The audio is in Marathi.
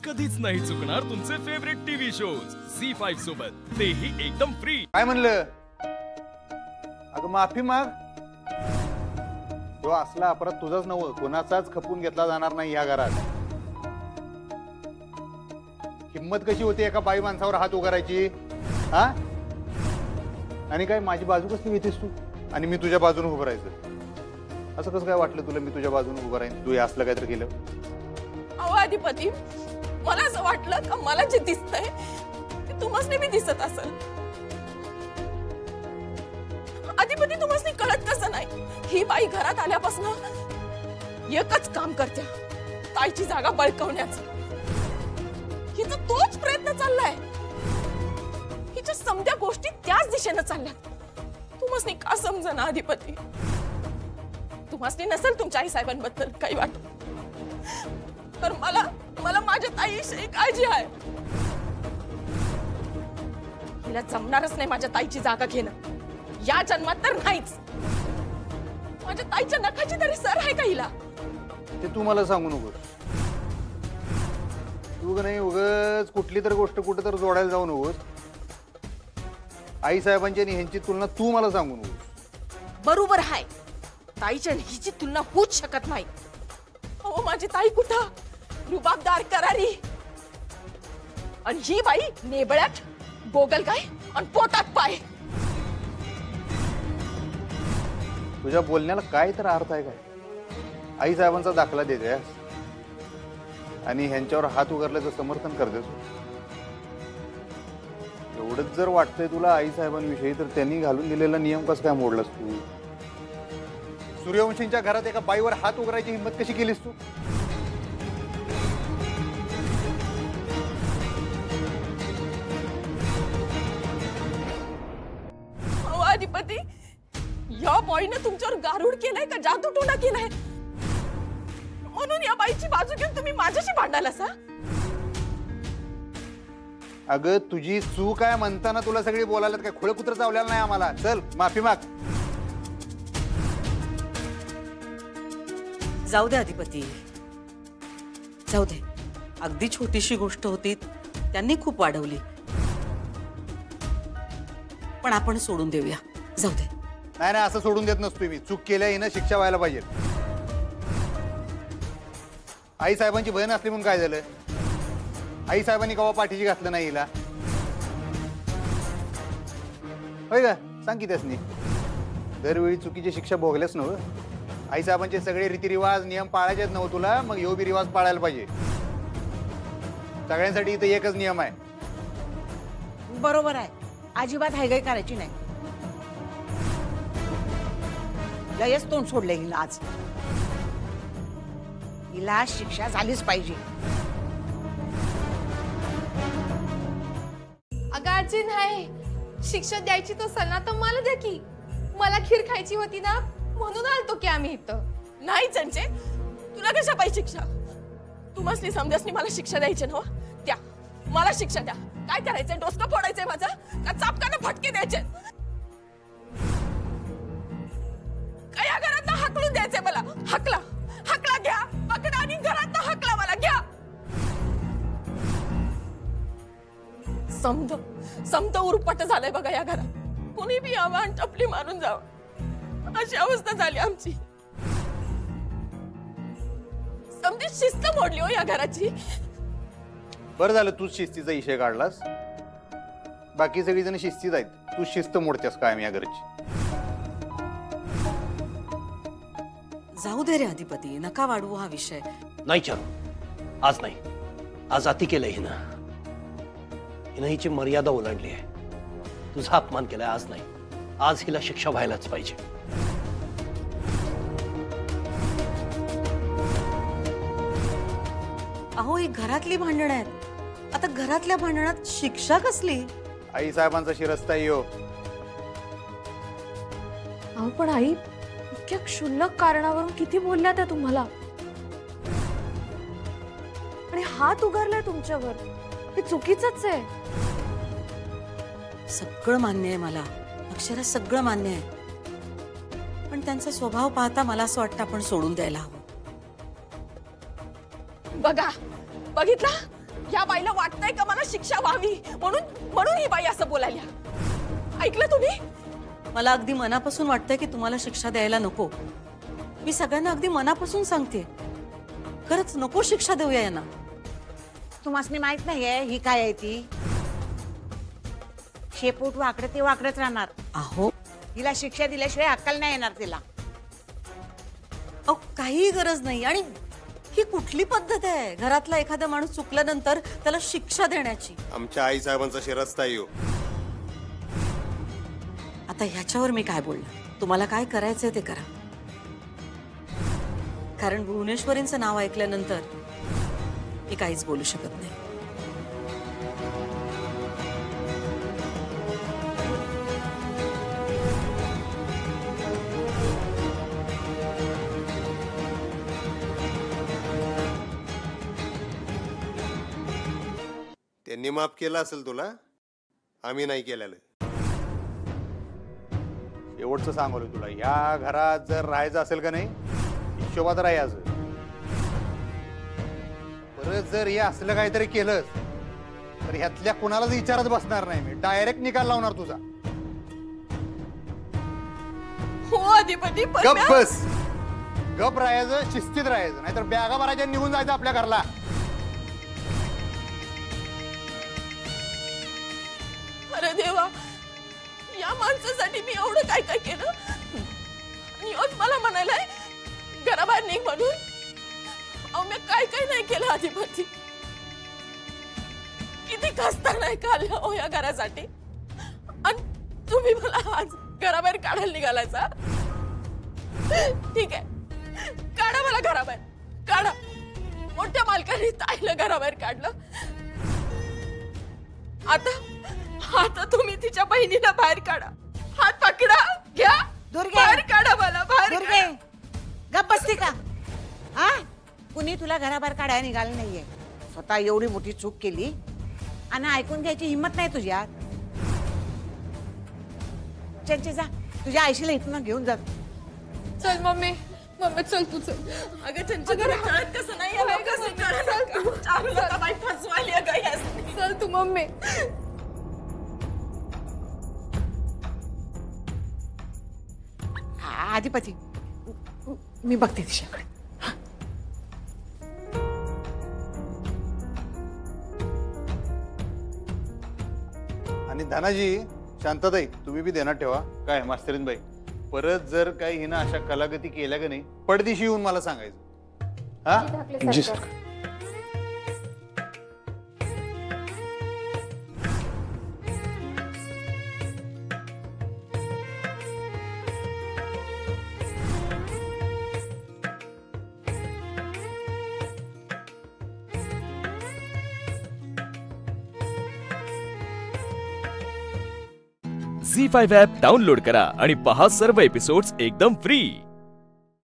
कधीच नाही चुकणार तुमचे फेवरेट टीव्ही शोज झी5 सोबत, तेही एकदम फ्री। काय म्हणलं? अगं माफी माग। तो असला अपराध तुझाच नव्ह, कोणाचाच खपून घेतला जाणार नाही या घरात। हिम्मत कशी होती एका बाई माणसावर हात उगारायची? हा? आणि काय माझी बाजू कसली घेतेस तू? आणि मी तुझ्या बाजूने उभं राहायचं? असं कसं काय वाटलं तुला मी तुझ्या बाजूने उभं राहीन? तू असलं काहीतरी केलं? अहो अधिपती, मला असं वाटलं का मला जे दिसतंय ते तुम्हासनी बी दिसत असेल। अधिपती तुम्हासनी कळत कसं नाही? ही बाई घरात आल्यापासून एकच काम करते, ताईची जागा बळकावण्याचं। हिचा तोच प्रयत्न चाललाय। हिच्या समध्या गोष्टी त्याच दिशेने चालल्यात। तुम्हासनी का समजना अधिपती? तुम्हासनी नसेल तुमच्या आई साहेबांबद्दल काही वाटत, तर मला मला माझ्या ताईविषयी काळजी आहे। हिला जमणारच नाही माझ्या ताईची जागा घेणं, या जन्मात तर नाहीच। माझ्या ताईच्या नखाची तरी सर आहे का हिला? ते तू मला सांगू नको। तू नाही उगाच कुठली तर गोष्ट कुठे तर जोडायला जाऊ नकोस। आई साहेबांची आणि ह्यांची तुलना तू मला सांगू नकोस। बरोबर आहे, ताईच्या आणि हिची तुलना होऊच शकत नाही। अहो माझी ताई कुठं रुबाबदार करारी, आणि ही बाई नेबळ्यात गोगल काय आणि पोटात पाय। तुझ्या बोलण्याला काय तर अर्थ आहे काय? आई साहेबांचा दाखला देतेस आणि ह्यांच्यावर हात उगारल्याचं समर्थन करतेस। एवढंच जर वाटतंय तुला आई साहेबांविषयी, तर त्यांनी घालून दिलेला नियम कसं काय मोडलास तू? सूर्यवंशींच्या घरात एका बाईवर हात उगारायची हिंमत कशी केलीस तू? अधिपती, या बॉईने तुमच्यावर गारुड केलाय का जादूटोणा केलाय? म्हणून या बाईची बाजू घेऊन तुम्ही माझ्याशी भांडायला सा? अगं तुझी चूक आहे म्हणताना तुला सगळी बोलायला काय खुळ कुत्र चावलेलं नाही आम्हाला। चल माफी माग। जाऊ दे अधिपती, जाऊ दे। अगदी छोटीशी गोष्ट होती, त्यांनी खूप वाढवली, पण आपण सोडून देऊया। जाऊ दे। नाही नाही, असं सोडून देत नसतोय मी। चूक केल्या हिनं शिक्षा व्हायला पाहिजे। आई साहेबांची बहीण असली म्हणून काय झालं? आई साहेबांनी कवा पाठीशी घातलं नाही हिला? होय का? सांग की त्यासनी। दरवेळी चुकीची शिक्षा भोगल्याच नव्ह। आई साहेबांचे सगळे रीतिरिवाज नियम पाळायचेच नव्ह तुला, मग यो बी रिवाज पाळायला पाहिजे। सगळ्यांसाठी इथं एकच नियम आहे। बरोबर आहे, अजिबात हायगाई करायची नाही। लयच तोंड सोडले हिला आज। हिला शिक्षा झालीच पाहिजे। अगं आजी नाही, शिक्षा द्यायची तो सल्ला तर मला द्या की। मला खीर खायची होती ना, म्हणून आलतो की आम्ही इथं। नाही चंचे, तुला कशा पाहिजे शिक्षा? तुम्हासनी समजासनी मला शिक्षा द्यायची ना? द्या, मला शिक्षा द्या। काय करायचंय? डोसकं फोडायचंय माझं का चापकानं फटके द्यायचे? काय या घरात हाकलून द्यायचंय मला? हकला हकला, घ्या पकडा आणि घरात हकला मला, घ्या। समद समद उरपट झालंय बघा या घरात। कोणी बी यावं आणि टपली मारून जावं, अशी अवस्था झाली आमची। समधी शिस्त मोडली हो या घराची। बरं झालं तूच शिस्तीचा विषय काढलास। बाकी सगळी जण शिस्तीत आहेत, तू शिस्त मोडतेस कायम या घराची। जाऊ दे रे अधिपती, नका वाढवू हा विषय। नाही चारू, आज नाही। आज अति केलंय हिनं। हिनं हिची मर्यादा ओलांडली आहे। तुझा अपमान केलाय, आज नाही। आज हिला शिक्षा व्हायलाच पाहिजे। अहो ही घरातली भांडणं आहेत, आता घरातल्या भांडणात शिक्षा कसली? आई साहेबांचा शिरस्ता यो। अहो पण आई, इतक्या क्षुल्लक कारणावरून किती बोलल्या त्या तुम्हाला, आणि हात उगारलाय तुमच्यावर, हे चुकीचंच आहे। सगळं मान्य आहे मला, अक्षरा सगळं मान्य आहे, पण त्यांचा स्वभाव पाहता मला असं वाटतं आपण सोडून द्यायला हवं। बघा, बघितला या बाईला वाटतंय का मला शिक्षा व्हावी म्हणून म्हणून ही बाई असं बोलायला. ऐकलं तुम्ही? मला अगदी मनापासून वाटतंय की तुम्हाला शिक्षा द्यायला नको. मी सगळ्यांना अगदी मनापासून सांगते, खरंच नको शिक्षा देऊया यांना. तुम्हाला माहित नाहीये ही काय आहे ती? शेपूट वाकडं ते वाकडच राहणार. अहो हिला शिक्षा दिल्याशिवाय अक्कल नाही येणार तिला. अहो काही गरज नाही. आणि ही कुठली पद्धत आहे घरातला एखादा माणूस चुकल्यानंतर त्याला शिक्षा देण्याची? आमच्या आई साहेबांचा शिरस्ता येऊ. आता ह्याच्यावर मी काय बोलणार? तुम्हाला काय करायचंय ते करा. कारण भुवनेश्वरींचं नाव ऐकल्यानंतर मी काहीच बोलू शकत नाही. त्यांनी माफ केलं असेल तुला, आम्ही नाही केलेलं. एवढचं सांगवलं तुला, या घरात जर राहायचं असेल का नाही हिशोबात राहायचं. परत जर हे असलं काहीतरी केलं तर ह्यातल्या कुणालाच विचारत बसणार नाही मी. डायरेक्ट निकाल लावणार तुझा. हो अधिपती, पण गप बस. गप राहायचं, शिस्तीत राहायचं, नाहीतर बॅगा भरायच्या निघून जायचं आपल्या घरला. अरे देवा, या माणसासाठी मी एवढं काय काय केलं आणि योच मला म्हणायलाय घराबाहेर निघ म्हणून. अहो मी काय काय नाही केलं अधिपती. किती कष्ट नाही काढलं हो या घरासाठी, आणि तुम्ही मला आज घराबाहेर काढायला निघालायचा. ठीक आहे, काढा मला घराबाहेर, काढा. मोठ्या मालकाने ताईला घराबाहेर काढलं. आता तुम्ही तिच्या बहिणीला बाहेर काढा. हात पकडा, घ्या, दुर्गे, बाहेर काढा मला, बाहेर दुर्गे, काढा. गप बसते का? हा, कुणी तुला घराबाहेर काढायला निघालं नाहीये. स्वतः एवढी मोठी चूक केली आणि ऐकून घ्यायची हिंमत नाही तुझ्यात. चल जा, तुझ्या आईशीला इथून घेऊन जा. चल मम्मी, मम्मी चल तू चल. अगं त्यांच्या घरी कळत कसं नाही, या लोकांनी कळत का? चार लोकं बाई फसवायली अगं यासनी. चल तू मम्मी. अधिपती, मी बघते तिच्याकडे. आणि धनाजी, शांतताई, तुम्ही बी ध्यानात ठेवा. काय मास्तरीन बाई, परत जर काही हिनं अशा कलागती केल्या का नाही पडदिशी येऊन मला सांगायचं. हा जी सर. झी5 ॲप डाउनलोड करा आणि पहा सर्व एपिसोड्स एकदम फ्री.